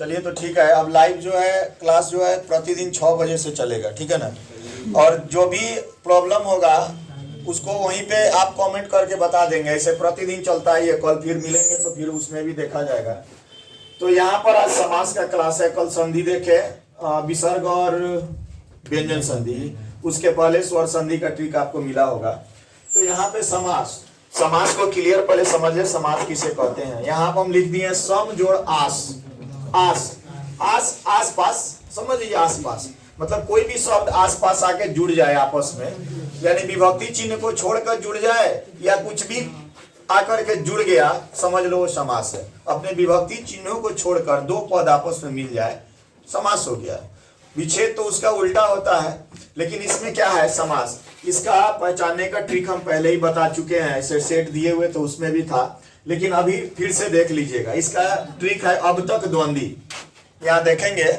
चलिए तो ठीक है। अब लाइव जो है क्लास जो है प्रतिदिन 6 बजे से चलेगा, ठीक है ना। और जो भी प्रॉब्लम होगा उसको वहीं पे आप कमेंट करके बता देंगे। ऐसे प्रतिदिन चलता ही है, कल फिर मिलेंगे तो फिर उसमें भी देखा जाएगा। तो यहाँ पर आज समास का क्लास है। कल संधि देखे, विसर्ग और व्यंजन संधि, उसके पहले स्वर संधि का ट्रिक आपको मिला होगा। तो यहाँ पे समास, समास को क्लियर पहले समझे, समास किसे कहते हैं। यहाँ पर हम लिख दिए सम जोड़ आस। आस, आस आस पास, समझ लीजिए आस पास मतलब कोई भी शब्द आस पास आके जुड़ जाए आपस में, यानी विभक्ति चिन्ह को छोड़कर जुड़ जाए या कुछ भी आकर के जुड़ गया, समझ लो वो समास है। अपने विभक्ति चिन्हों को छोड़कर दो पद आपस में मिल जाए, समास हो गया। विच्छेद तो उसका उल्टा होता है, लेकिन इसमें क्या है समास, इसका पहचानने का ट्रिक हम पहले ही बता चुके हैं। ऐसे सेट दिए हुए तो उसमें भी था, लेकिन अभी फिर से देख लीजिएगा। इसका ट्रिक है अब तक द्वंद्वी। यहाँ देखेंगे,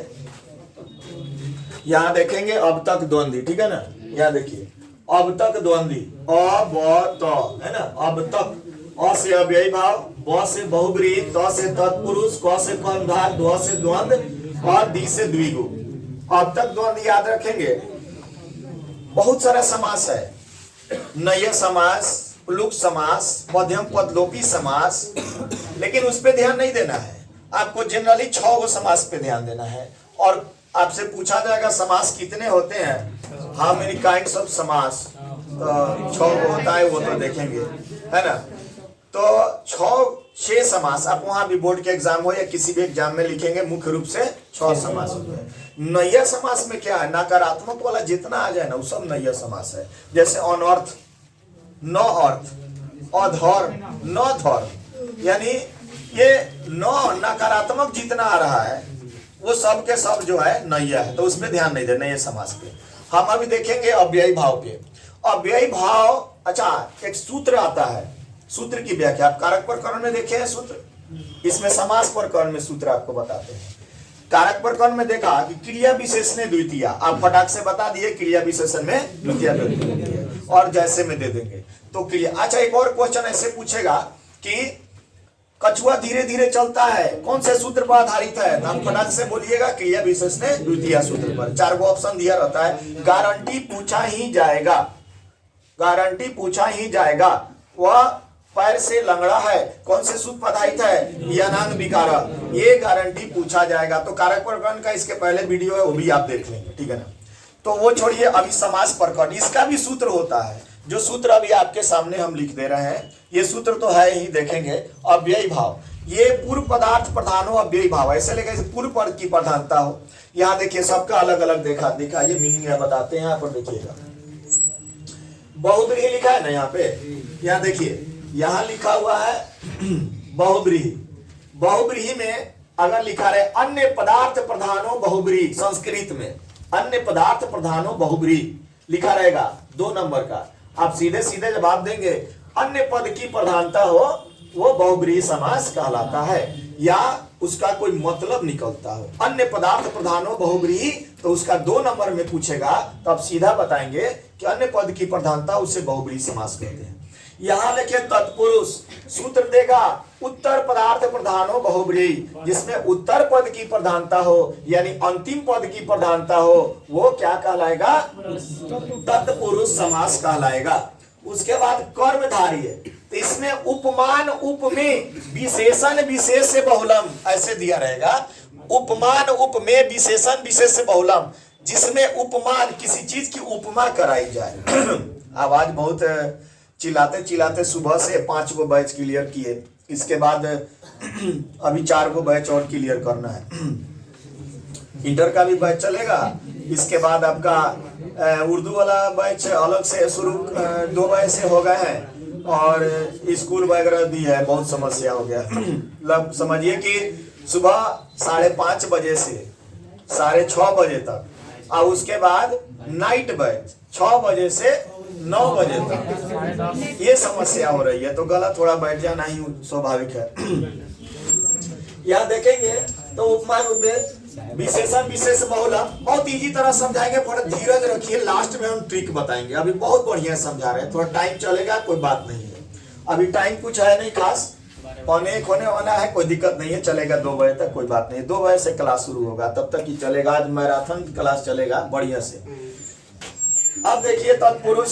यहाँ देखेंगे अब तक द्वंद्वी, ठीक है ना। यहाँ देखिए अब तक द्वंद्वी, अ ब त है ना। अब तक, अ से अव्ययी भाव, ब से बहुब्रीहि, त से तत्पुरुष, क से कर्मधार, द से द्वंद्व और दी से द्विगु। अब तक द्वंद्व याद रखेंगे। बहुत सारा समास है, नय समास, प्लुक समास, मध्यम पदलोपी समास, लेकिन उस पर ध्यान नहीं देना है। आपको जनरली 6 गो समास पे ध्यान देना है। और आपसे पूछा जाएगा समास कितने होते हैं, हाउ मेनी काइंड्स ऑफ समास, तो 6 गो होता है, वो तो देखेंगे, है ना। तो 6 समास आप वहां भी बोर्ड के एग्जाम हो या किसी भी एग्जाम में लिखेंगे, मुख्य रूप से 6 समास होते हैं। नय समास में क्या है, नकारात्मक वाला जितना आ जाए ना वो सब नय समास है। जैसे अनर्थ, न अर्थ, अधर्म, न धर्म, यानी ये नकारात्मक जितना आ रहा है वो सब के सब जो है नय है, तो उसमें ध्यान नहीं दे नय समास पे। हम अभी देखेंगे अव्ययी भाव पे। अव्ययी भाव, अच्छा एक सूत्र आता है, सूत्र की व्याख्या आप कारक प्रकरण में देखे हैं सूत्र, इसमें समास प्रकरण में सूत्र आपको बताते हैं। कारक प्रकरण में देखा कि क्रिया विशेषण द्वितीय, आप फटाक से बता दिए क्रिया विशेषण में द्वितीय और जैसे में दे देंगे तो क्रिया। अच्छा एक और क्वेश्चन ऐसे पूछेगा कि कछुआ धीरे धीरे चलता है, कौन से सूत्र पर आधारित है, तो आप फटाक से बोलिएगा क्रिया विशेषण द्वितीय सूत्र पर। 4 गो ऑप्शन दिया रहता है। गारंटी पूछा ही जाएगा, गारंटी पूछा ही जाएगा। वह पैर से लंगड़ा है, कौन से सूत्र पर आधारित है, यनांग विकार, ये गारंटी पूछा जाएगा। तो कारक प्रकरण का इसके पहले वीडियो है, वो भी आप देख लेंगे, ठीक है ना। तो वो छोड़िए, अभी समास प्रकरण, इसका भी सूत्र होता है। जो सूत्र अभी आपके सामने हम लिख दे रहे हैं, ये सूत्र तो है ही, देखेंगे। अव्ययी भाव, ये पूर्व पदार्थ प्रधान हो, अव्ययी भाव ऐसे लेकर पूर्व पद की प्रधानता हो। यहाँ देखिए सबका अलग अलग दिखा ये मीनिंग है, बताते हैं यहाँ पर देखिएगा। बहुब्रीहि लिखा है ना यहाँ पे, यहाँ देखिए यहाँ लिखा हुआ है बहुब्रीहि। बहुब्रीहि में अगर लिखा रहे अन्य पदार्थ प्रधानो बहुब्रीहि, संस्कृत में अन्य पदार्थ प्रधानो बहुब्रीहि लिखा रहेगा 2 नंबर का, आप सीधे सीधे जवाब देंगे अन्य पद की प्रधानता हो वो बहुब्रीहि समास कहलाता है, या उसका कोई मतलब निकलता हो। अन्य पदार्थ प्रधानो बहुब्रीहि, तो उसका 2 नंबर में पूछेगा तो आप सीधा बताएंगे कि अन्य पद की प्रधानता उसे बहुब्रीहि समास कहते हैं। यहाँ लिखे तत्पुरुष, सूत्र देगा उत्तर पदार्थ प्रधानो बहुब्रीहि, जिसमें उत्तर पद की प्रधानता हो यानी अंतिम पद की प्रधानता हो, वो क्या कहलाएगा, तत्पुरुष समास कहलाएगा। उसके बाद कर्मधारी है, तो इसमें उपमान उपमेय विशेषण विशेष से बहुलम ऐसे दिया रहेगा। उपमान उपमेय विशेषण विशेष से बहुलम, जिसमें उपमान किसी चीज की उपमा कराई जाए। आवाज बहुत चिल्लाते चिल्लाते सुबह से 5 गो बैच क्लियर किए, इसके बाद अभी 4 गो बैच और क्लियर करना है। इंटर का भी बैच चलेगा, इसके बाद आपका उर्दू वाला बैच अलग से शुरू 2 बैच से हो गए हैं, और स्कूल वगैरह भी है, बहुत समस्या हो गया। मतलब समझिए कि सुबह 5:30 बजे से 6:30 बजे तक, और उसके बाद नाइट बैच 6 बजे से 9 बजे तक, ये समस्या हो रही है। तो गला थोड़ा बैठ जाना ही स्वाभाविक है। यहाँ देखेंगे तो उपमान उपमेय विशेषण विशेष बहुलम, बहुत इजी तरह समझाएंगे, थोड़ा धीरज रखिए, लास्ट में हम ट्रिक बताएंगे। अभी बहुत बढ़िया समझा रहे हैं, थोड़ा टाइम चलेगा, कोई बात नहीं है, अभी टाइम कुछ है नहीं खास। अनेक होने वाला है, कोई दिक्कत नहीं है, चलेगा 2 बजे तक, कोई बात नहीं। 2 बजे से क्लास शुरू होगा, तब तक ही चलेगा। आज मैराथन क्लास चलेगा बढ़िया से। अब देखिए तत्पुरुष,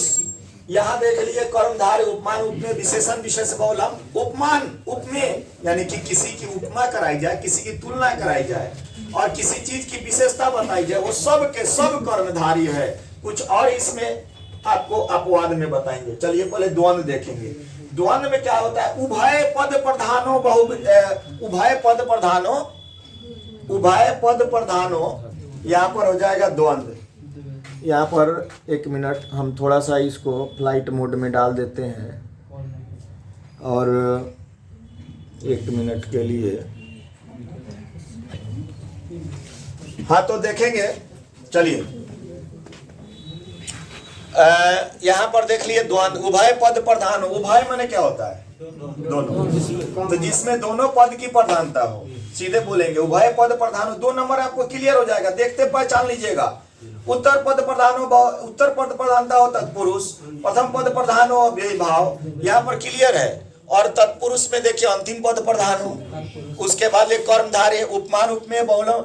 यहाँ देख लिए कर्मधारय, उपमान, उपमेय, विशेषण, विशेष बहुलम। उपमान, उपमेय यानी कि किसी की उपमा कराई जाए, किसी की तुलना कराई जाए और किसी चीज की विशेषता बताई जाए, वो सब के सब कर्मधारय है। कुछ और इसमें आपको अपवाद में बताएंगे। चलिए पहले द्वंद्व देखेंगे। द्वंद्व में क्या होता है? उभय पद प्रधानो उभय पद प्रधानो, उभय पद प्रधानो, यहाँ पर हो जाएगा द्वंद्व। यहाँ पर 1 मिनट हम थोड़ा सा इसको फ्लाइट मोड में डाल देते हैं और 1 मिनट के लिए। हाँ तो देखेंगे, चलिए यहाँ पर देख लिए द्वंद्व, उभय पद प्रधान। उभय माने क्या होता है? दोनों। तो जिसमें दोनों पद की प्रधानता हो, सीधे बोलेंगे उभय पद प्रधान। 2 नंबर आपको क्लियर हो जाएगा, देखते पहचान लीजिएगा। उत्तर पद प्रधान हो, उत्तर पद प्रधानता हो तत्पुरुष, प्रथम पद प्रधान हो अव्ययी भाव, यहाँ पर क्लियर है। और तत्पुरुष में देखिए अंतिम पद प्रधान हो, उसके बाद एक कर्मधारय, उपमान, उपमेय, बहुलम,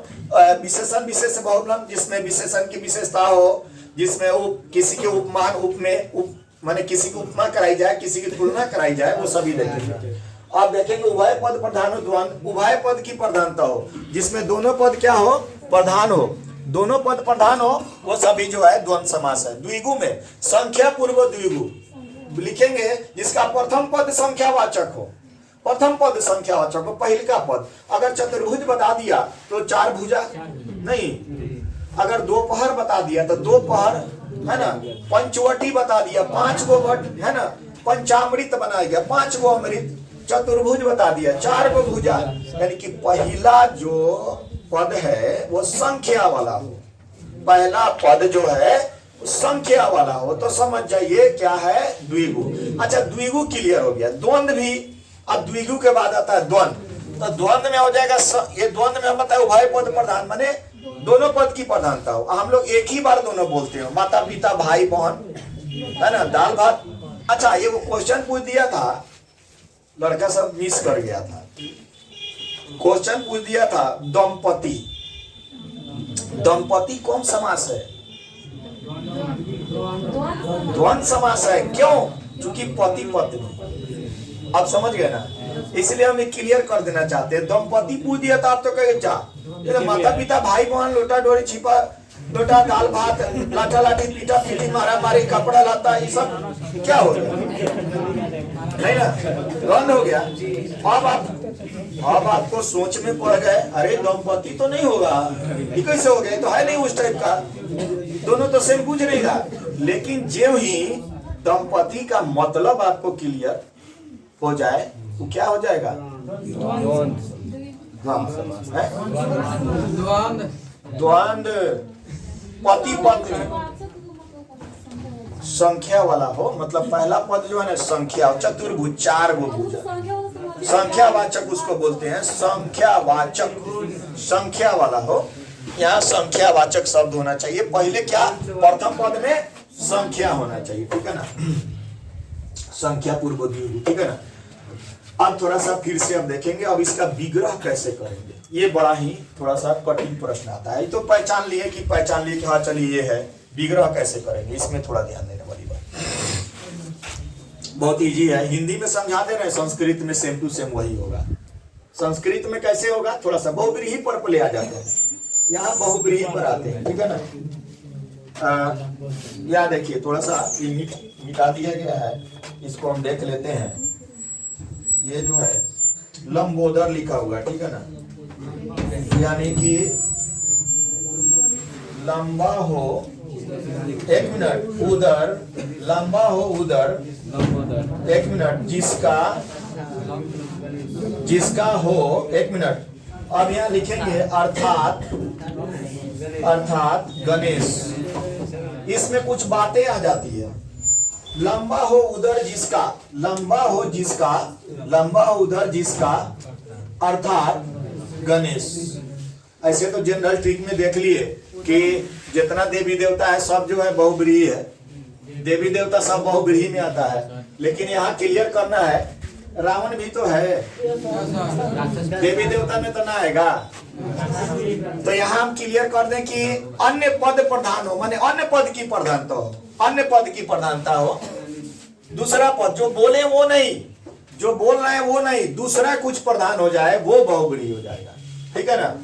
विशेषण, विशेष बहुलम, जिसमें विशेषण की विशेषता हो, जिसमें वो किसी के उपमान, उपमेय, माने किसी की उपमा कराई जाए, किसी की तुलना कराई जाए, वो सभी देखेंगे। आप देखेंगे उभय पद प्रधान हो द्वंद्व, उभय पद की प्रधानता हो, जिसमें दोनों पद क्या हो? प्रधान हो, दोनों पद प्रधान हो, वो सभी जो है द्वंद्व समास है। द्विगु में संख्या पूर्व द्विगु लिखेंगे, जिसका प्रथम पद संख्यावाचक हो, प्रथम पद संख्यावाचक हो, पहले का पद। अगर चतुर्भुज बता दिया तो 4 भुजा नहीं, अगर दोपहर बता दिया तो दोपहर है ना, पंचवटी बता दिया 5 गो वट है ना, पंचामृत बना गया 5 गो अमृत, चतुर्भुज बता दिया 4 गो भुजा, यानी कि पहला जो पद है वो संख्या वाला हो, पहला पद जो है संख्या वाला हो, तो समझ जाइए क्या है? द्विगु। अच्छा द्विगु क्लियर हो गया। द्वंद्व भी, अब द्विगु के बाद आता है द्वंद्व। तो द्वंद्व में हो जाएगा ये द्वंद्व में हम बताए उभय पद प्रधान, माने दोनों पद की प्रधानता हो। हम लोग एक ही बार दोनों बोलते हो, माता पिता भाई बहन है ना, दाल भात। अच्छा ये वो क्वेश्चन पूछ दिया था, लड़का सब मिस कर गया था। क्वेश्चन पूछ दिया था दंपति, दंपति कौन समास है? द्वंद्व समास है। क्यों? क्योंकि पति पत्नी। अब समझ गए ना, इसलिए हम क्लियर कर देना चाहते हैं। दंपति पूछ दिया था, आप तो कहे जा माता पिता भाई बहन, लोटा डोरी छिपा लोटा, दाल भात, लाठा लाठी, पीटा पीटी, मारा मारी, कपड़ा लाता, ये सब क्या हो गया? नहीं ना, द्वंद्व हो गया। अब आपको सोच में पड़ गए, अरे दंपति तो नहीं होगा, ये कैसे हो गया? तो है नहीं उस टाइप का, दोनों तो सेम पूछ नहीं रहा। लेकिन जो ही दंपति का मतलब आपको क्लियर हो जाए तो क्या हो जाएगा? द्वंद्व। पति पत्नी संख्या वाला हो, मतलब पहला पद जो है ना संख्या, चतुर्भुज 4 गो भुजा, संख्यावाचक उसको बोलते हैं, संख्यावाचक, संख्या वाला हो। यहाँ संख्यावाचक शब्द होना चाहिए। पहले क्या? प्रथम पद में संख्या होना चाहिए, ठीक है ना, संख्या पूर्व द्विगु, ठीक है ना। अब थोड़ा सा फिर से अब देखेंगे, अब इसका विग्रह कैसे करेंगे। ये बड़ा ही थोड़ा सा कठिन प्रश्न आता है। तो पहचान लिए कि हाँ चलिए ये है, विग्रह कैसे करेंगे, इसमें थोड़ा ध्यान देने वाली बात। बहुत इजी है, हिंदी में समझा दे रहे हैं, संस्कृत में सेम टू सेम वही होगा। संस्कृत में कैसे होगा? थोड़ा सा बहुब्रीहि पर ले आ जाते हैं, यहाँ बहुब्रीहि पर आते हैं, ठीक है ना। यहाँ देखिए थोड़ा सा मिटा दिया गया है, इसको हम देख लेते हैं। ये जो है लंबोदर लिखा हुआ, ठीक है ना, यानी कि लंबा हो, 1 मिनट, उदर, लंबा हो उदर, 1 मिनट, जिसका हो, 1 मिनट। अब यहाँ लिखेंगे अर्थात गणेश। इसमें कुछ बातें आ जाती है। लंबा हो उधर जिसका, लंबा हो उधर जिसका, अर्थात गणेश। ऐसे तो जनरल ट्रिक में देख लिए कि जितना देवी देवता है सब जो है बहुब्रीहि है, देवी देवता सब बहुब्रीहि में आता है। लेकिन यहाँ क्लियर करना है रावण भी तो है, देवी देवता में तो ना आएगा। तो यहाँ हम क्लियर कर दें कि अन्य पद प्रधान हो, माने अन्य पद की प्रधानता हो, अन्य पद की प्रधानता हो। दूसरा पद जो बोले वो नहीं, जो बोल रहे हैं वो नहीं, दूसरा कुछ प्रधान हो जाए वो बहुब्रीहि हो जाएगा। ठीक है ना,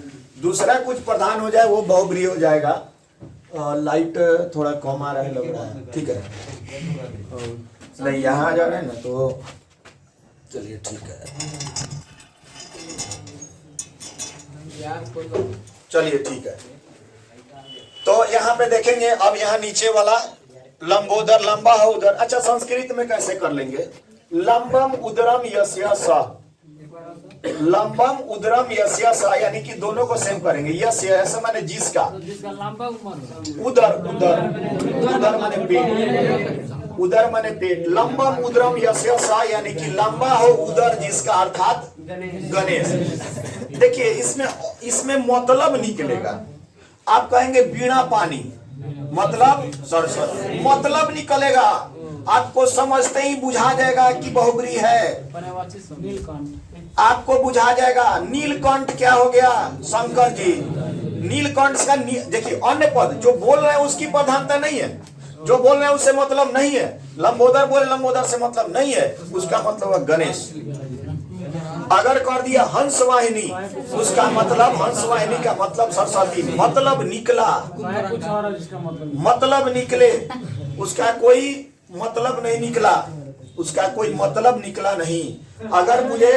दूसरा कुछ प्रधान हो जाए वो बहुब्रीहि हो जाएगा। लाइट थोड़ा कम आ रहा है लग रहा है, ठीक है नहीं यहाँ आ जा रहे हैं ना, तो चलिए ठीक है, चलिए ठीक है। तो यहाँ पे देखेंगे अब यहाँ नीचे वाला लंबोदर, लंबा हो उदर। अच्छा संस्कृत में कैसे कर लेंगे? लंबम उदरम यस्य स, लंबम उदरम यस्य स, यानी कि दोनों को सेम करेंगे। यस्य ऐसा माने जिसका, उदर उदर उदर माने पेट, उदर माने पेट। लंबम उदरम यस्य स यानी कि लंबा हो उदर जिसका, अर्थात गणेश। देखिए इसमें मतलब निकलेगा। आप कहेंगे बीणा पानी, मतलब सरस्वती, मतलब निकलेगा। आपको समझते ही बुझा जाएगा कि बहुब्रीहि है। आपको बुझा जाएगा। नीलकंठ क्या हो गया? शंकर जी। नीलकंठ का देखिए अन्य पद जो बोल रहे हैं उसकी प्रधानता नहीं है, जो बोल रहे हैं उससे मतलब नहीं है। लंबोदर बोले लंबोदर से मतलब नहीं है, उसका मतलब है गणेश। अगर कर दिया हंस वाहिनी, उसका मतलब हंस वाहिनी का मतलब सरस्वती। मतलब निकला, मतलब निकले, उसका कोई मतलब नहीं निकला, उसका कोई मतलब निकला नहीं। अगर मुझे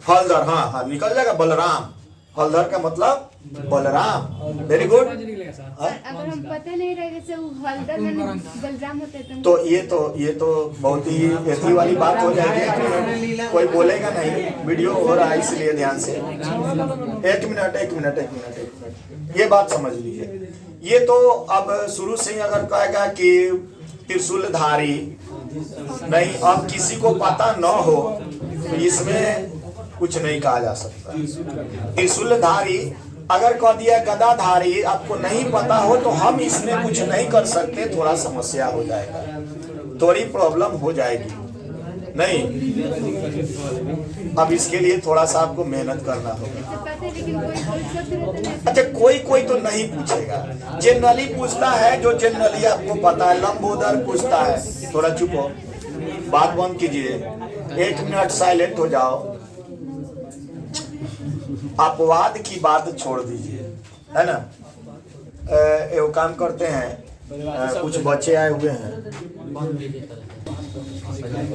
हलधर, हाँ हाँ निकल जाएगा। बलराम, हलधर का मतलब बलराम। Very good. अगर हम पता नहीं रहेगा से वो हलधर में बलराम होते तो ये तो बहुत ही एथी वाली बात हो जाएगी, कोई बोलेगा नहीं। वीडियो हो रहा है इसलिए ध्यान से। एक मिनट, ये बात समझ लीजिए। ये तो अब शुरू से ही अगर कहेगा कि त्रिशूलधारी नहीं, अब किसी को पता न हो तो इसमें कुछ नहीं कहा जा सकता। त्रिशूलधारी अगर कह दिया गदाधारी, आपको नहीं पता हो तो हम इसमें कुछ नहीं कर सकते, थोड़ा समस्या हो जाएगा, थोड़ी प्रॉब्लम हो जाएगी। नहीं, अब इसके लिए थोड़ा सा आपको मेहनत करना होगा। अच्छा कोई तो नहीं पूछेगा, जनरली पूछता है जो जनरली आपको पता है। लंबोदर पूछता है। थोड़ा चुप हो, बात बंद कीजिए, 1 मिनट साइलेंट हो जाओ। अपवाद की बात छोड़ दीजिए, है ना। वो काम करते हैं, कुछ बच्चे आए हुए हैं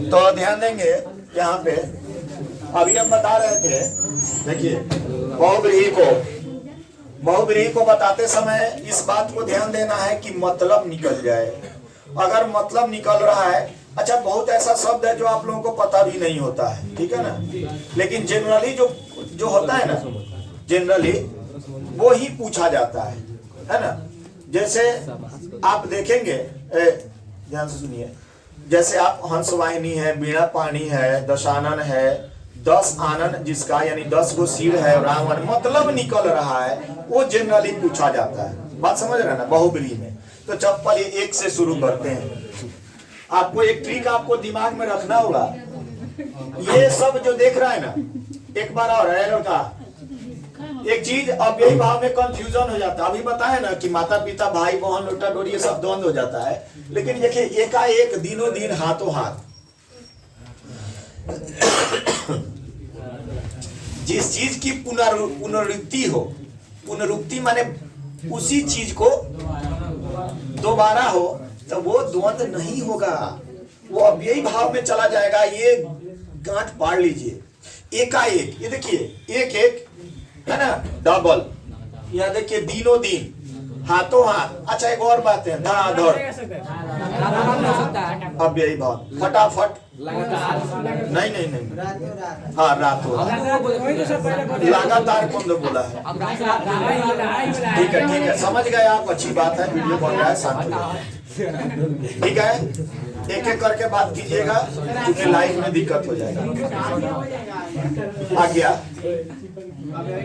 तो ध्यान देंगे। यहाँ पे अभी हम बता रहे थे, देखिए बहुब्रीहि को बताते समय इस बात को ध्यान देना है कि मतलब निकल जाए। अगर मतलब निकल रहा है, अच्छा बहुत ऐसा शब्द है जो आप लोगों को पता भी नहीं होता है, ठीक है ना, लेकिन जनरली जो होता है ना, जनरली वो ही पूछा जाता है ना। जैसे आप देखेंगे, ध्यान से सुनिए, जैसे आप हंस वाहिनी है, बीणा पानी है, दशानन है, 10 आनन जिसका यानी 10 गो सिर है, रावण, मतलब निकल रहा है, वो जनरली पूछा जाता है। बात समझ रहे हैं ना, बहुब्रीहि में। तो चप्पल 1 से शुरू करते हैं। आपको एक ट्रिक आपको दिमाग में रखना होगा। ये सब जो देख रहा है ना, एक बार और है लड़का, एक चीज अब यही भाव में कंफ्यूजन हो जाता है। अभी बताया ना कि माता पिता, भाई बहन, लोटा डोरी, ये सब द्वंद हो जाता है। लेकिन देखिए एकाएक दिनों दिन हाथों हाथ जिस चीज की पुनरुक्ति हो, पुनरुक्ति माने उसी चीज को दोबारा हो, तो वो द्वंद नहीं होगा, वो अब यही भाव में चला जाएगा। ये गांठ पाड़ लीजिए। एकाएक, ये देखिए एक एक है ना, डबल। यह देखिए दिनों दिन, हाथों हाथ। अच्छा एक और बात है, धड़ाधड़, अब यही भाव, फटाफट, नहीं, हाँ रातों लगातार कौन बोला है। ठीक है, समझ गए आप, अच्छी बात है। वीडियो बन रहा है, शांत हो जाए, ठीक है। एक एक करके बात कीजिएगा क्योंकि लाइफ में दिक्कत हो जाएगा। आ गया।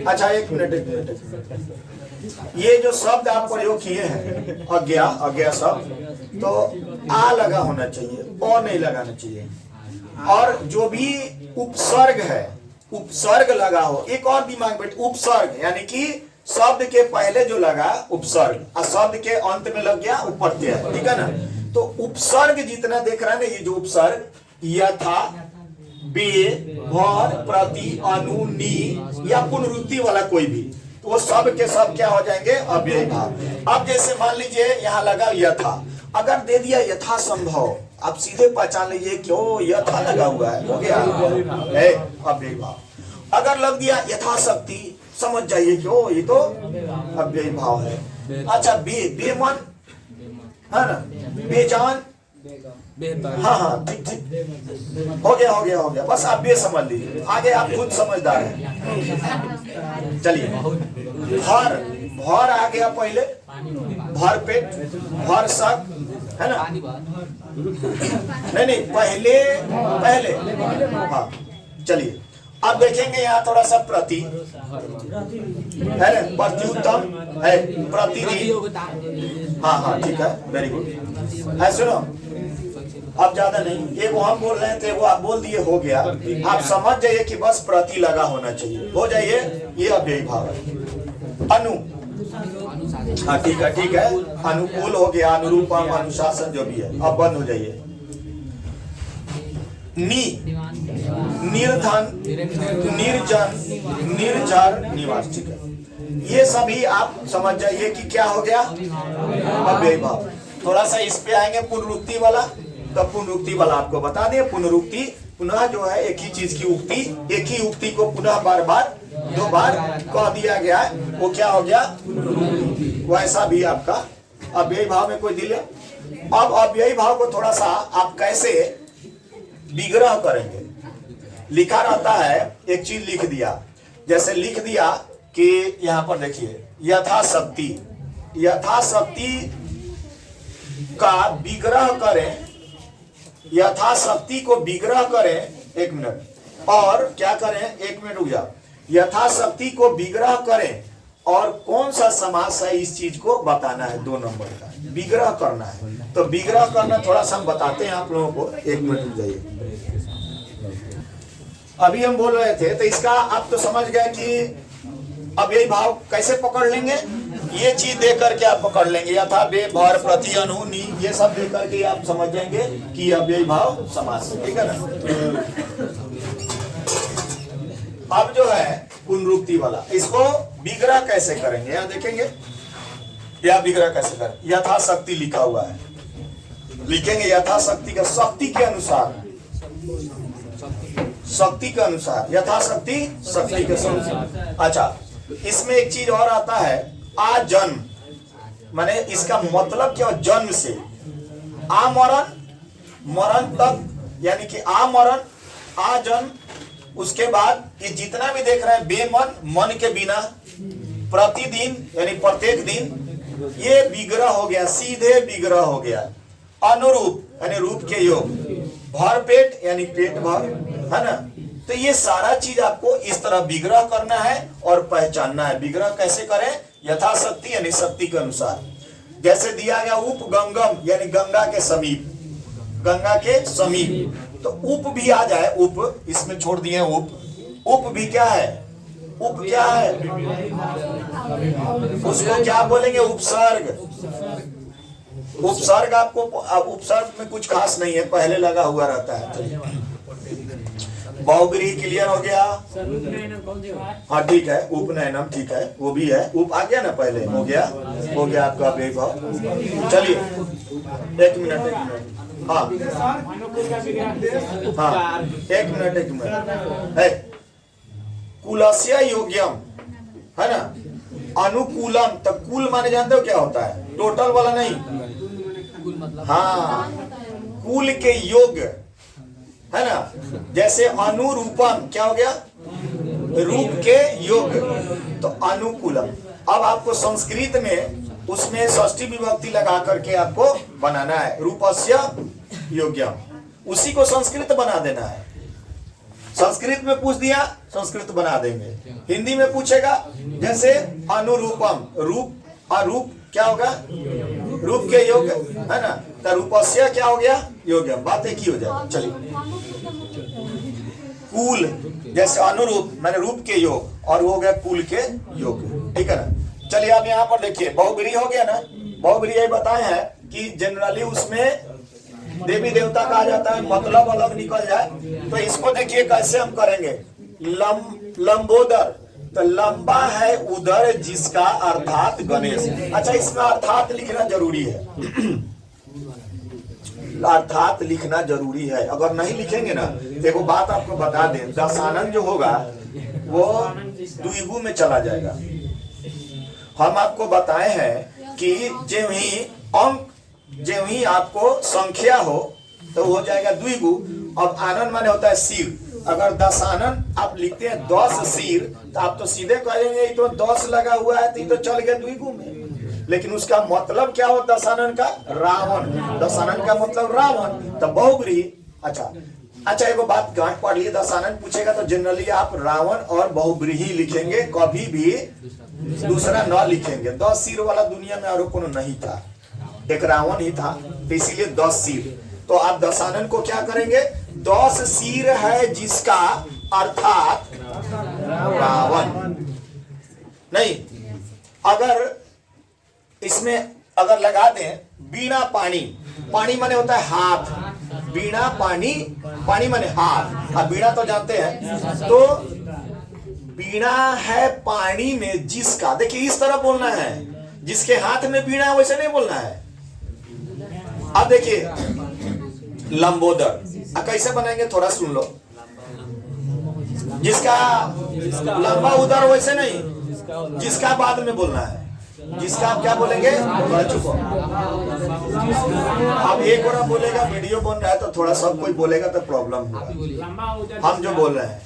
अच्छा एक मिनट, ये जो शब्द आप प्रयोग किए हैं, अज्ञा शब्द, तो आ लगा होना चाहिए, ओ नहीं लगाना चाहिए। और जो भी उपसर्ग है, उपसर्ग लगा हो, एक और दिमाग बैठ, उपसर्ग यानी कि शब्द के पहले जो लगा उपसर्ग और शब्द के अंत में लग गया उपप्रत्यय, ठीक है ना। तो उपसर्ग जितना देख रहा है ना, ये जो उपसर्ग यथा, बे, भर, प्रति, अनु, नी या पुनरुक्ति वाला कोई भी, तो वो सब के सब क्या हो जाएंगे अव्ययी भाव। अब जैसे मान लीजिए यहाँ लगा यथा, अगर दे दिया यथा संभव, आप सीधे पहचान लीजिए क्यों यथा लगा हुआ है, हो गया अव्ययी भाव। अगर लग दिया यथाशक्ति, समझ जाइए क्यों ये तो अव्ययी भाव है। अच्छा बेमन है ना, बेजान, हाँ हाँ ठीक ठीक, हो गया, बस आप बे समझ लीजिए, आगे आप खुद समझदार हैं। चलिए भर आ गया पहले, भर पेट, भर सक, है ना, नहीं पहले हाँ। चलिए अब देखेंगे यहाँ थोड़ा सा प्रति है ना, प्रत्युत्तम है, प्रतिदिन, हाँ ठीक है, वेरी गुड है। सुनो अब ज्यादा नहीं, एक वो हम बोल रहे थे वो आप बोल दिए, हो गया। आप समझ जाइए कि बस प्रति लगा होना चाहिए, हो जाइए, ये अव्ययी भाव है। अनु, हाँ ठीक है, अनुकूल हो गया, अनुरूपम, अनुशासन जो भी है, अब बंद हो जाइए। नी, निर्धन, निर्जन, निर्जर, निवास, ठीक है। ये सभी आप समझ जाइए कि क्या हो गया अव्ययी भाव। थोड़ा सा इस पे आएंगे पुनरुक्ति वाला, तब पुनरुक्ति वाला आपको बता दें। पुनरुक्ति पुनः जो है एक ही चीज की उक्ति, एक ही उक्ति को पुनः बार बार 2 बार कह दिया गया है, वो क्या हो गया पुनरुक्ति। वैसा भी आपका अव्ययी भाव में कोई दिले। अब अव्ययी भाव को थोड़ा सा आप कैसे विग्रह करेंगे। लिखा रहता है, एक चीज लिख दिया, जैसे लिख दिया कि यहाँ पर देखिए यथाशक्ति, यथाशक्ति का विग्रह करें, यथाशक्ति को विग्रह करें, 1 मिनट, और क्या करें, 1 मिनट रुक जाओ, यथाशक्ति को विग्रह करें और कौन सा समास है इस चीज को बताना है, 2 नंबर का विग्रह करना है। तो विग्रह करना थोड़ा सा हम बताते हैं आप लोगों को, 1 मिनट रुक जाइए। अभी हम बोल रहे थे तो इसका आप तो समझ गए कि अव्ययी भाव कैसे पकड़ लेंगे, ये चीज दे करके आप पकड़ लेंगे, यथा, बे, भर, प्रति, अनु, नी, ये सब दे करके आप समझ जाएंगे कि अव्ययी भाव समास, ठीक है ना। अब जो है पुनरुक्ति वाला, इसको विग्रह कैसे करेंगे, यहाँ देखेंगे या विग्रह कैसे करें। यथाशक्ति लिखा हुआ है, लिखेंगे यथाशक्ति का, शक्ति के अनुसार, शक्ति के अनुसार, यथाशक्ति शक्ति के अनुसार। अच्छा, इसमें एक चीज और आता है, आजन्म, माने इसका मतलब क्या, जन्म से आमरण, मरण तक, यानी कि आमरण, आजन्म, उसके बाद ये जितना भी देख रहे हैं बेमन, मन के बिना, प्रतिदिन यानी प्रत्येक दिन, ये विग्रह हो गया, सीधे विग्रह हो गया। अनुरूप यानी रूप के योग, भर पेट यानी पेट भर, है ना। तो ये सारा चीज आपको इस तरह विग्रह करना है और पहचानना है। विग्रह कैसे करें, यथाशक्ति यानी शक्ति के अनुसार। जैसे दिया गया उपगंगम यानी गंगा के समीप, गंगा के समीप, तो उप भी आ जाए, उप इसमें छोड़ दिए, उप भी क्या है, उप क्या है, उसको क्या बोलेंगे, उपसर्ग। उपसर्ग आपको, अब उपसर्ग में कुछ खास नहीं है, पहले लगा हुआ रहता है। बहुग्रीही क्लियर हो गया, हाँ ठीक है, उपनयनम ठीक है, वो भी है, उप आ गया ना, पहले हो गया आपका अव्ययी भाव। चलिए 1 मिनट, हाँ 1 मिनट है। कुलस्य योग्यम है ना, अनुकूलम, तब कुल माने जानते हो क्या होता है, टोटल वाला नहीं, हाँ कुल के योग्य, है ना। जैसे अनुरूपम क्या हो गया, रूप के योग्य, तो अनुकूलम। अब आपको संस्कृत में उसमें षष्ठी विभक्ति लगा करके आपको बनाना है, रूपस्य योग्यम, उसी को संस्कृत बना देना है। संस्कृत में पूछ दिया, संस्कृत बना देंगे। हिंदी में पूछेगा, जैसे अनुरूपम, रूप, अरूप क्या होगा, रूप के योग्य, है ना, तो रूपस्य क्या हो गया, योग्यम, बात एक ही हो जाएगी। चलिए कुल, जैसे अनुरूप मैंने रूप के योग, और वो हो गया कुल के योग, ठीक है ना। चलिए अब यहाँ पर देखिए बहुब्री हो गया ना। बहुब्री यही बताए हैं कि जनरली उसमें देवी देवता कहा जाता है, मतलब अलग निकल जाए। तो इसको देखिए कैसे हम करेंगे। लंबोदर, तो लंबा है उदर जिसका, अर्थात गणेश। अच्छा, इसमें अर्थात लिखना जरूरी है, अर्थात लिखना जरूरी है। अगर नहीं लिखेंगे ना, देखो बात आपको बता दें, दशानन जो होगा वो द्विगु में चला जाएगा। हम आपको बताए हैं कि जो ही अंक, जो ही आपको संख्या हो तो हो जाएगा द्विगु। अब आनंद माने होता है सिर। अगर दशानन आप लिखते हैं 10 सिर, तो आप तो सीधे कहेंगे ये तो 10 लगा हुआ है, तो ये तो चल गया द्विगु में। लेकिन उसका मतलब क्या हो दशानन का? रावण। दशानन का मतलब रावण, तो बहुब्री। अच्छा एगो बात गांठ पढ़ लिए, दशानन पूछेगा तो जनरली आप रावण और बहुब्री ही लिखेंगे, कभी भी दूसरा न लिखेंगे। 10 सिर वाला दुनिया में और कोनो नहीं था, एक रावण ही था, तो इसीलिए 10 सिर। तो आप दशानन को क्या करेंगे? 10 सिर है जिसका, अर्थात रावण। नहीं, अगर इसमें अगर लगा दें बीणा पानी, पानी माने होता है हाथ, बीणा पानी, पानी माने हाथ। अब बीणा तो जानते हैं, तो बीणा है पानी में जिसका। देखिए इस तरह बोलना है, जिसके हाथ में बीणा है वैसे नहीं बोलना है। अब देखिए लंबोदर कैसे बनाएंगे, थोड़ा सुन लो। जिसका लंबा उदर वैसे नहीं, जिसका बाद में बोलना है। जिसका आप क्या बोलेंगे? थोड़ा चुप हो। अब एक और बोलेगा, वीडियो बन रहा है तो थोड़ा सब कोई बोलेगा तो प्रॉब्लम होगा। हम जो बोल रहे हैं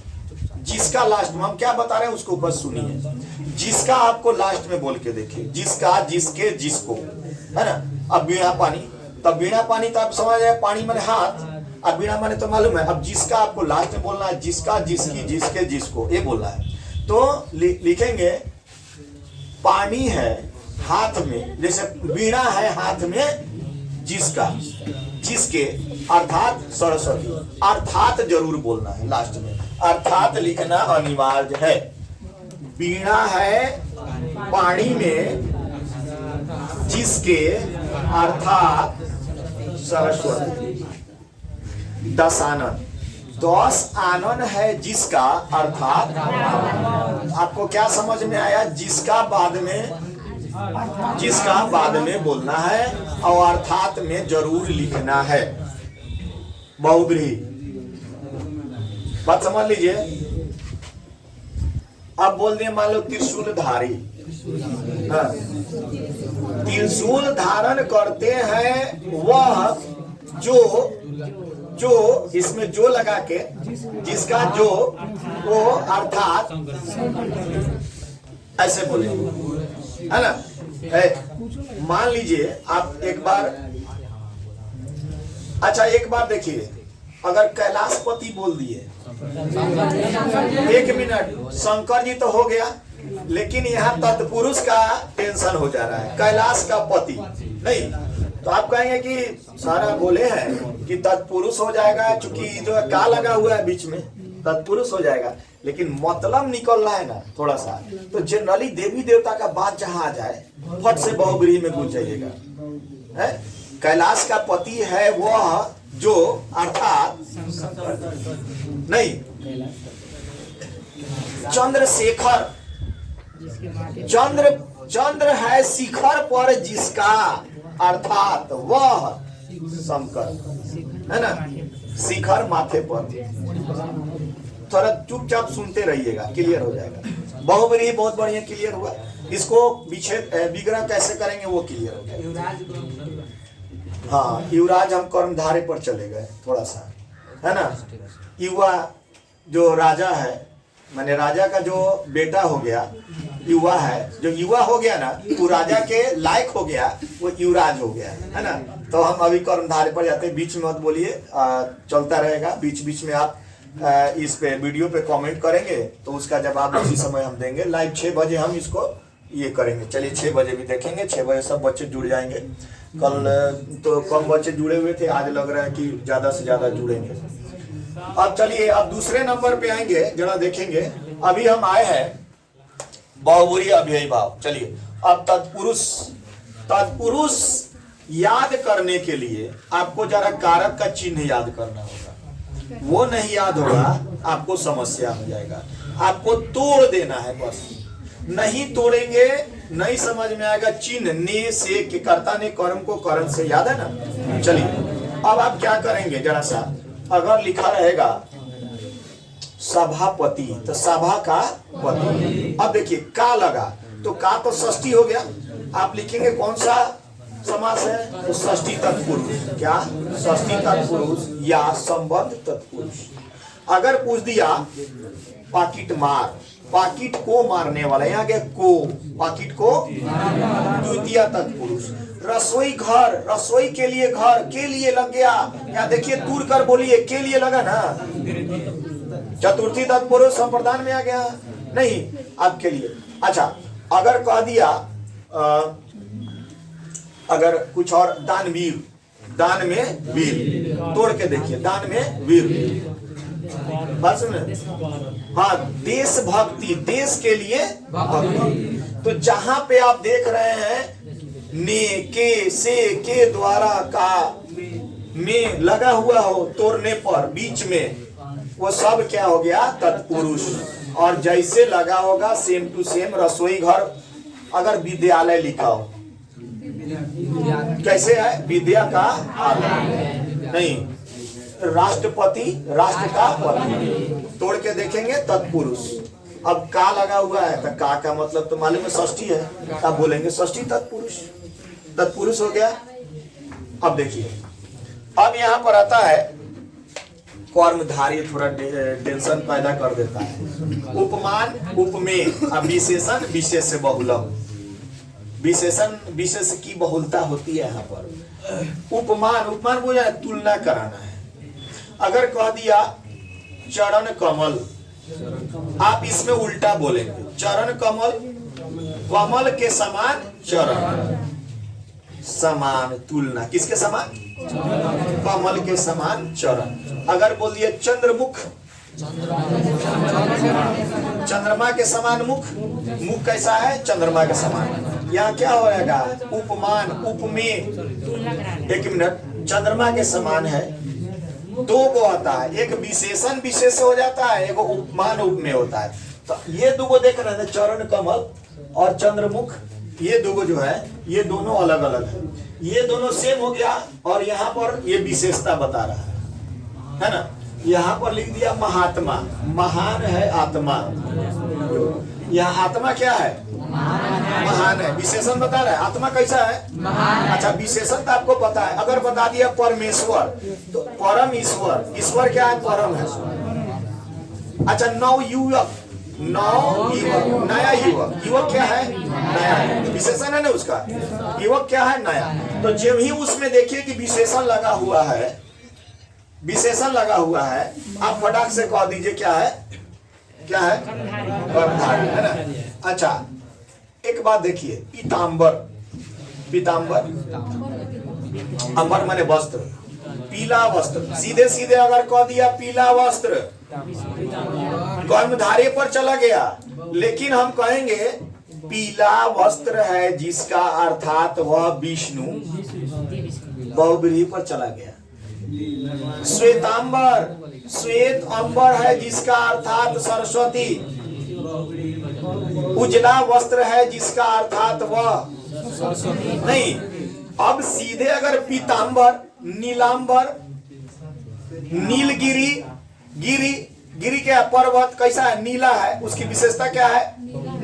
जिसका लास्ट में हम क्या बता रहे हैं उसको ऊपर सुनिए। जिसका आपको लास्ट में बोल के देखिए, जिसका, जिसके, जिसको, है ना। अब बीणा पानी, तब बीणा पानी तो आप समझ रहे, पानी माने हाथ, अब बीणा माने तो मालूम है। अब जिसका आपको लास्ट में बोलना है, जिसका, जिसकी, जिसके, जिसको, ये बोलना है। तो लिखेंगे पानी है हाथ में, जैसे बीणा है हाथ में जिसका, जिसके, अर्थात सरस्वती। अर्थात जरूर बोलना है लास्ट में, अर्थात लिखना अनिवार्य है। बीणा है पानी में जिसके, अर्थात सरस्वती। दशानन, 10 आनन है जिसका, अर्थात आपको क्या समझ में आया? जिसका बाद में, जिसका बाद में बोलना है और अर्थात में जरूर लिखना है। बहुब्रीही बात समझ लीजिए। अब बोल दिए मान लो त्रिशूलधारी, हाँ। त्रिशूल धारण करते हैं वह जो इसमें जो लगा के, जिसका जो, वो अर्थात ऐसे बोले, है ना। मान लीजिए आप एक बार, अच्छा एक बार देखिए, अगर कैलाशपति बोल दिए, 1 मिनट, शंकर जी तो हो गया, लेकिन यहाँ तत्पुरुष का टेंशन हो जा रहा है, कैलाश का पति नहीं। तो आप कहेंगे कि सारा बोले हैं कि तत्पुरुष हो जाएगा, चूंकि जो का लगा हुआ है बीच में, तत्पुरुष हो जाएगा, लेकिन मतलब निकल रहा है ना थोड़ा सा। तो जनरली देवी देवता का बात जहां आ जाए, फट से बहुब्रीही में घुस जाइएगा। कैलाश का पति है वह जो, अर्थात नहीं, चंद्रशेखर, चंद्र है शिखर पर जिसका, अर्थात वह शंकर, है ना। शिखर माथे पर। थोड़ा चुपचाप सुनते रहिएगा, क्लियर हो जाएगा। बहुब्रीही बहुत बढ़िया क्लियर हुआ। इसको विच्छेद विग्रह कैसे करेंगे वो क्लियर हो जाएगा। हाँ, युवराज हम कर्मधारे पर चले गए थोड़ा सा, है ना। युवा जो राजा है, माने राजा का जो बेटा हो गया, युवा है, जो युवा हो गया ना, वो राजा के लायक हो गया, वो युवराज हो गया, है ना। तो हम अभी कर्मधारे पर जाते हैं, बीच में मत बोलिए, चलता रहेगा। बीच बीच में आप इस पे वीडियो पे कमेंट करेंगे तो उसका जवाब उसी समय हम देंगे। लाइव 6 बजे हम इसको ये करेंगे। चलिए 6 बजे भी देखेंगे, 6 बजे सब बच्चे जुड़ जाएंगे। कल तो कम बच्चे जुड़े हुए थे, आज लग रहा है कि ज़्यादा से ज़्यादा जुड़ेंगे। अब चलिए अब दूसरे नंबर पे आएंगे, जरा देखेंगे। अभी हम आए हैं बहुब्रीहि अव्ययी भाव। चलिए अब तत्पुरुष। तत्पुरुष याद करने के लिए आपको जरा कारक का चिन्ह याद करना होगा। वो नहीं याद होगा आपको समस्या हो जाएगा। आपको तोड़ देना है बस। नहीं तोड़ेंगे नहीं समझ में आएगा। चिन्ह ने से के कर्ता ने कर्म को करण से, याद है ना। चलिए अब आप क्या करेंगे जरा सा, अगर लिखा रहेगा सभापति तो सभा का पति। अब देखिए का लगा तो का तो षष्ठी हो गया। आप लिखेंगे कौन सा समास है, तो षष्ठी तत्पुरुष। क्या षष्ठी तत्पुरुष या संबंध तत्पुरुष। अगर पूछ दिया पाकिट मार, पाकिट को मारने वाला, यहाँ के को, पाकिट को द्वितीय तत्पुरुष। रसोई घर, रसोई के लिए घर, के लिए लग गया। यहाँ देखिए दूर कर बोलिए, के लिए लगा ना। चतुर्थी तत्पुरुष संप्रदान में आ गया नहीं, आपके लिए। अच्छा अगर कह दिया अगर कुछ और, दानवीर, दान में वीर, तोड़ के देखिए दान में वीर। बात सुन, हाँ देशभक्ति, देश के लिए भक्ति। तो जहां पे आप देख रहे हैं ने, के, से, के द्वारा, का में लगा हुआ हो तोड़ने पर बीच में, वो सब क्या हो गया तत्पुरुष। और जैसे लगा होगा सेम टू सेम रसोई घर। अगर विद्यालय लिखा हो कैसे है, विद्या का नहीं, राष्ट्रपति, राष्ट्र का पति। तोड़ के देखेंगे तत्पुरुष। अब का लगा हुआ है तो का मतलब तो मालूम है षष्ठी है, अब बोलेंगे षष्ठी तत्पुरुष, तत्पुरुष हो गया। अब देखिए अब यहाँ पर आता है कर्मधारी, थोड़ा टेंशन पैदा कर देता है। उपमान उपमेय, अब विशेषण विशेष से बहुलम। विशेषण विशेष की बहुलता होती है यहाँ पर। उपमान, उपमान बोला है तुलना कराना है। अगर कह दिया चरण कमल, आप इसमें उल्टा बोलेंगे चरण कमल, कमल के समान चरण, समान तुलना, किसके समान, कमल के समान चरण। अगर बोल दिए चंद्रमुख, चंद्रमा के समान मुख, मुख कैसा है चंद्रमा के समान। यहाँ क्या हो रहेगा उपमान उपमेय। एक मिनट, चंद्रमा के समान है, दो को आता है, एक विशेषण विशेष हो जाता है, एक उपमान उपमेय होता है। तो ये दो को देख रहे थे, चरण कमल और चंद्रमुख, ये दो जो है ये दोनों अलग अलग है। ये दोनों सेम हो गया और यहाँ पर ये विशेषता बता रहा है ना। यहाँ पर लिख दिया महात्मा, महान है आत्मा। यहाँ आत्मा क्या है, महान है, विशेषण बता रहा है। आत्मा कैसा है, अच्छा विशेषण तो आपको पता है। अगर बता दिया परमेश्वर तो परम ईश्वर, ईश्वर क्या है, परम है। अच्छा नव युवक, नव युवक, नया युवक, युवक क्या है, नया है, विशेषण है ना उसका। युवक क्या है, नया। तो जब ही उसमें देखिए कि विशेषण लगा हुआ है, विशेषण लगा हुआ है, आप फटाक से कह दीजिए क्या है, क्या है, कर्मधारय है ना। अच्छा एक बात देखिए, पीतांबर, पीतांबर, अंबर माने वस्त्र, पीला वस्त्र। सीधे सीधे अगर कह दिया पीला वस्त्र, कर्मधारय पर चला गया। लेकिन हम कहेंगे पीला वस्त्र है जिसका अर्थात वह विष्णु, बहुब्रीहि पर चला गया। श्वेतांबर, श्वेत अंबर है जिसका अर्थात सरस्वती। उजला वस्त्र है जिसका अर्थात वह नहीं। अब सीधे अगर पीतांबर, नीलांबर, नीलगिरी, गिरी, गिरी क्या पर्वत कैसा है, नीला है, उसकी विशेषता क्या है,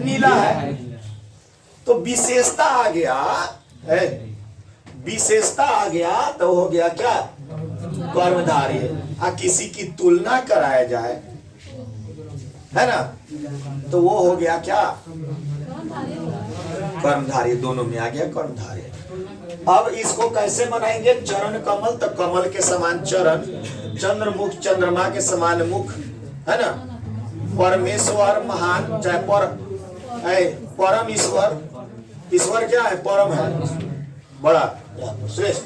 नीला है। तो विशेषता आ गया है, विशेषता आ गया तो हो गया क्या, कर्मधारय। किसी की तुलना कराया जाए है ना, तो वो हो गया क्या, कर्मधारय। दोनों में आ गया कर्मधारय। अब इसको कैसे बनाएंगे, चरण कमल तो कमल के समान चरण, चंद्रमुख चंद्रमा के समान मुख है ना। परमेश्वर महान, चाहे परम ईश्वर, ईश्वर क्या है, परम है, बड़ा श्रेष्ठ।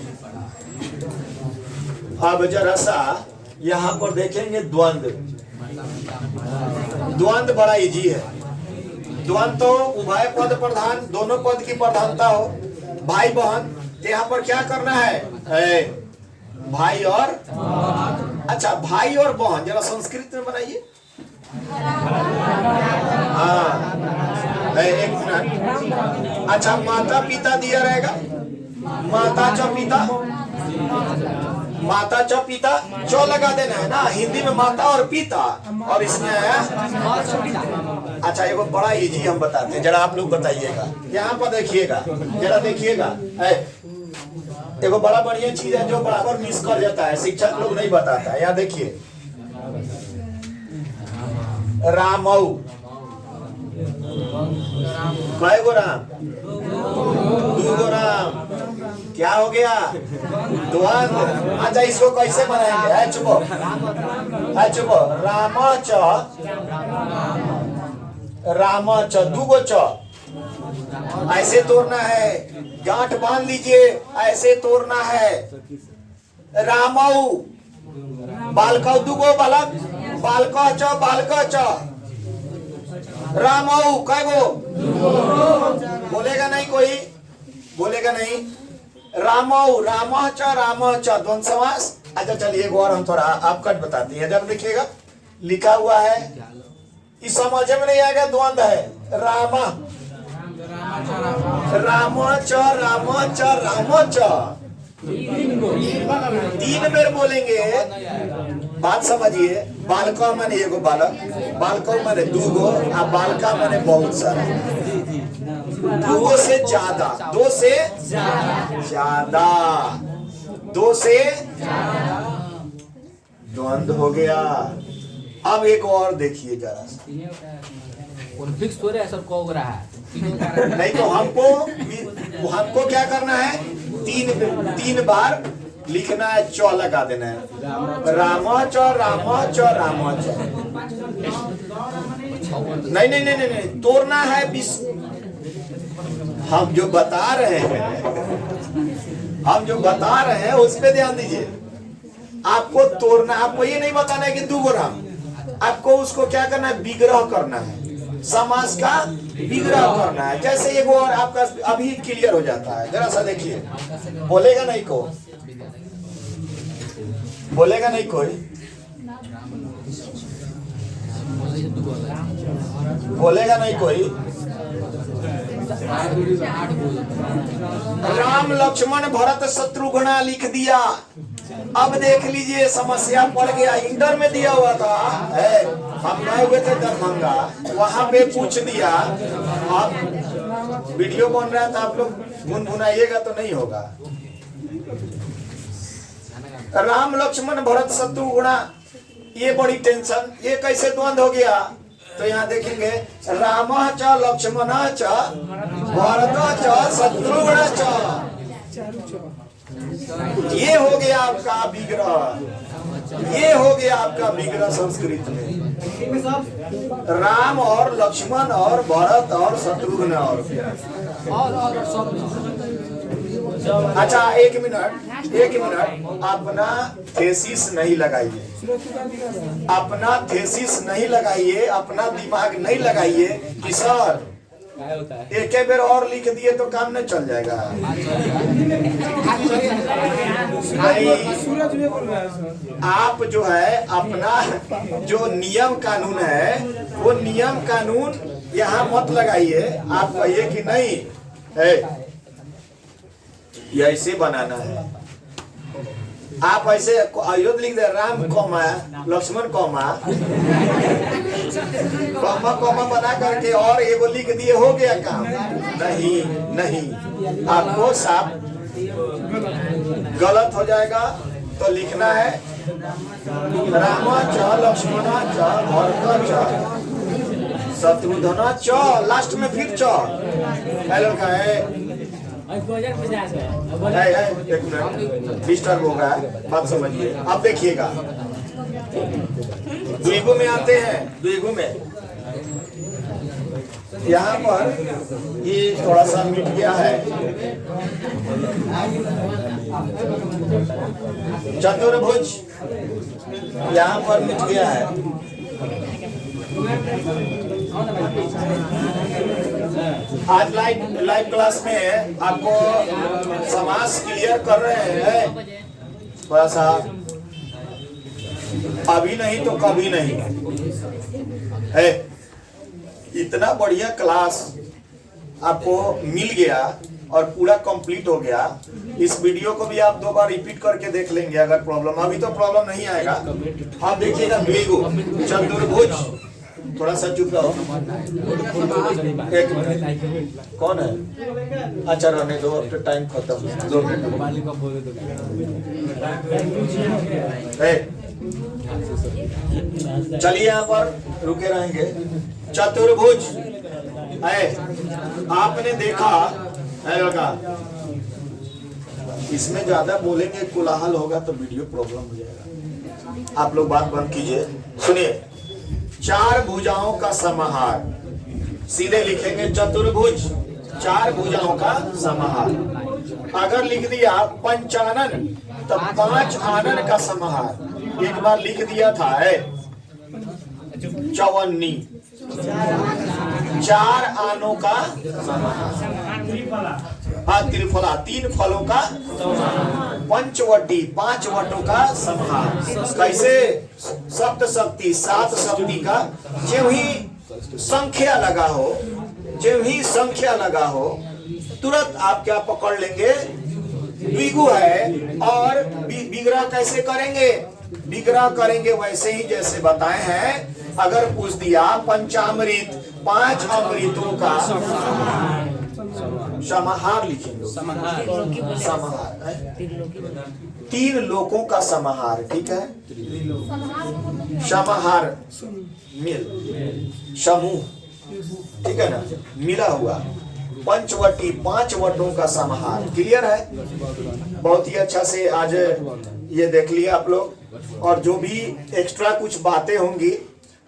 अब जरा सा यहाँ पर देखेंगे द्वंद्व। द्वंद्व बड़ा इजी है। द्वंद्व तो उभय पद प्रधान, दोनों पद की प्रधानता हो, भाई बहन। तो यहाँ पर क्या करना है? भाई और, अच्छा भाई और बहन जरा संस्कृत में बनाइए। हाँ एक मिनट। अच्छा माता पिता दिया रहेगा, माता च पिता, माता च पिता, चौ लगा देना है ना। हिंदी में माता और पिता, और इसमें आया। अच्छा एगो बड़ा इजी हम बताते हैं, जरा आप लोग बताइएगा। यहाँ पर देखिएगा, जरा देखिएगा। एगो बड़ा बढ़िया चीज है जो बराबर मिस कर जाता है, शिक्षक लोग नहीं बताता है। यहाँ देखिए रामऊ, कई गो राम? दो गो राम। क्या हो गया? द्वंद्व। अच्छा इसको कैसे बनाएंगे? चुपो चुपो। राम च, दो गो च, ऐसे तोड़ना है। गांठ बांध लीजिए, ऐसे तोड़ना है। रामऊ, बालक दो गो बालक, बालक च, बालक च। रामऊ कै गो? बोलेगा नहीं कोई? बोलेगा नहीं। रामऊ, राम च, राम च, द्वंद्व समास। अच्छा चलिए एक और हम थोड़ा आप कट बताते हैं। जब देखिएगा लिखा हुआ है, इस समझ में नहीं आएगा, द्वंद्व है। राम च, राम च, राम च। 3 बेर बोलेंगे, बात समझिए। बालका माने एगो बालक, बालको माने 2 गो, आ बालका माने बहुत सारा। 2 से ज्यादा, 2 से ज्यादा, 2 से द्वंद्व हो गया। अब एक और देखिए जरा, फिक्स हो रहा है, सब कहो रहा है। नहीं तो हमको क्या करना है? 3 बार लिखना है, च लगा देना है। राम च, राम च, राम च। नहीं नहीं नहीं नहीं, तोड़ना है। हम जो बता रहे हैं, उस पे ध्यान दीजिए। आपको तोड़ना, आपको ये नहीं बताना है कि 2 गो राम, आपको उसको क्या करना है? विग्रह करना है, समास का विग्रह करना है। जैसे एक और आपका अभी क्लियर हो जाता है। जरा सा देखिए, बोलेगा नहीं को? बोलेगा नहीं कोई? बोलेगा नहीं कोई? राम लक्ष्मण भरत शत्रुघ्न लिख दिया। अब देख लीजिए समस्या पड़ गया। इंटर में दिया हुआ था, हम गए हुए थे दरभंगा, वहां पे पूछ दिया। अब वीडियो बन रहा था, आप लोग गुनगुनाइएगा तो नहीं होगा। राम लक्ष्मण भरत शत्रुघ्न, ये बड़ी टेंशन, ये कैसे द्वंद्व हो गया? तो यहाँ देखेंगे राम च, लक्ष्मण च, भरत च, शत्रुघ्न च। ये हो गया आपका विग्रह, ये हो गया आपका विग्रह संस्कृत में। राम और लक्ष्मण और भरत और शत्रुघ्न और अच्छा एक मिनट, अपना थेसिस नहीं लगाइए, अपना थेसिस नहीं लगाइए, अपना दिमाग नहीं लगाइए कि सर एक बेर और लिख दिए तो काम नहीं चल जाएगा। आप जो है अपना जो नियम कानून है, वो नियम कानून यहाँ मत लगाइए। आप कहिए कि नहीं है ये ऐसे बनाना है, आप ऐसे अयोध्या लिख दे, Ram comma Lakshman comma comma comma बना करके और एगो लिख दिए, हो गया काम। नहीं नहीं, आपको साफ गलत हो जाएगा। तो लिखना है राम च, लक्ष्मण च, भरत च, शत्रुघ्न च, लास्ट में फिर च। हेलो का है एक मिनट डिस्टर्ब होगा, बात समझिए। अब देखिएगा द्विगु में आते हैं, द्विगु में यहाँ पर ये थोड़ा सा मिट गया है। चतुर्भुज यहाँ पर मिट गया है। आज लाइव क्लास में आपको समास क्लियर कर रहे हैं, थोड़ा सा अभी नहीं तो कभी नहीं है। इतना बढ़िया क्लास आपको मिल गया और पूरा कंप्लीट हो गया। इस वीडियो को भी आप 2 बार रिपीट करके देख लेंगे अगर प्रॉब्लम, अभी तो प्रॉब्लम नहीं आएगा। आप देखिएगा द्विगु चतुर्भुज, थोड़ा सा चुप रहो। एक मिनट, कौन है? अच्छा रहने दो, अब तो टाइम खत्म। 2 मिनट चलिए यहाँ पर रुके रहेंगे। चतुर्भुज है, आपने देखा है लगा। इसमें ज्यादा बोलेंगे कोलाहल होगा तो वीडियो प्रॉब्लम हो जाएगा। आप लोग बात बंद कीजिए, सुनिए। 4 भुजाओं का समाहार, सीधे लिखेंगे चतुर्भुज 4 भुजाओं का समाहार। अगर लिख दिया पंचानन तो 5 आनन का समाहार। एक बार लिख दिया था है चौवन्नी, 4 आनों का हाँ त्रिफला 3 फलों का, पंचवटी 5 वटों का समाहार। कैसे? सप्त शक्ति 7 शक्ति का। जो ही संख्या लगा हो, जो ही संख्या लगा हो, तुरंत आप क्या पकड़ लेंगे? द्विगु है। और विग्रह कैसे करेंगे? विग्रह करेंगे वैसे ही जैसे बताए हैं। अगर पूछ दिया पंचामृत 5 अमृतों का समाहार लिखेंगे। समाहार 3 लोकों का समाहार, ठीक है। समाहार मिल, समूह, ठीक है ना, मिला हुआ। पंचवटी 5 वटों का समाहार, क्लियर है। बहुत ही अच्छा से आज ये देख लिया आप लोग। और जो भी एक्स्ट्रा कुछ बातें होंगी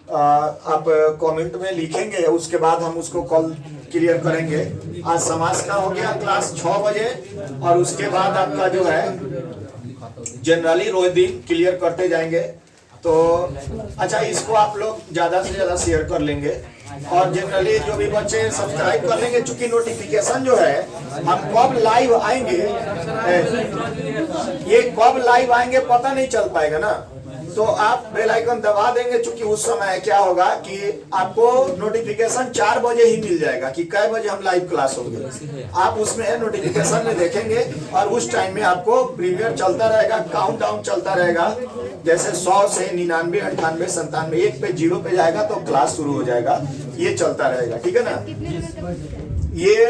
आप कमेंट में लिखेंगे, उसके बाद हम उसको कॉल क्लियर करेंगे। आज समास का हो गया क्लास 6 बजे, और उसके बाद आपका जो है जनरली रोज दिन क्लियर करते जाएंगे। तो अच्छा, इसको आप लोग ज्यादा से ज्यादा शेयर कर लेंगे, और जनरली जो भी बच्चे सब्सक्राइब कर लेंगे। चूंकि नोटिफिकेशन जो है, हम कब लाइव आएंगे, ये कब लाइव आएंगे पता नहीं चल पाएगा ना। तो आप बेल आइकन दबा देंगे, चूंकि उस समय क्या होगा कि आपको नोटिफिकेशन 4 बजे ही मिल जाएगा कि कै बजे हम लाइव क्लास होंगे। आप उसमें नोटिफिकेशन में देखेंगे, और उस टाइम में आपको प्रीमियर चलता रहेगा, काउंटडाउन चलता रहेगा। जैसे 100 से 99, 98, 97, 1 पे 0 पे जाएगा तो क्लास शुरू हो जाएगा। ये चलता रहेगा, ठीक है ना। ये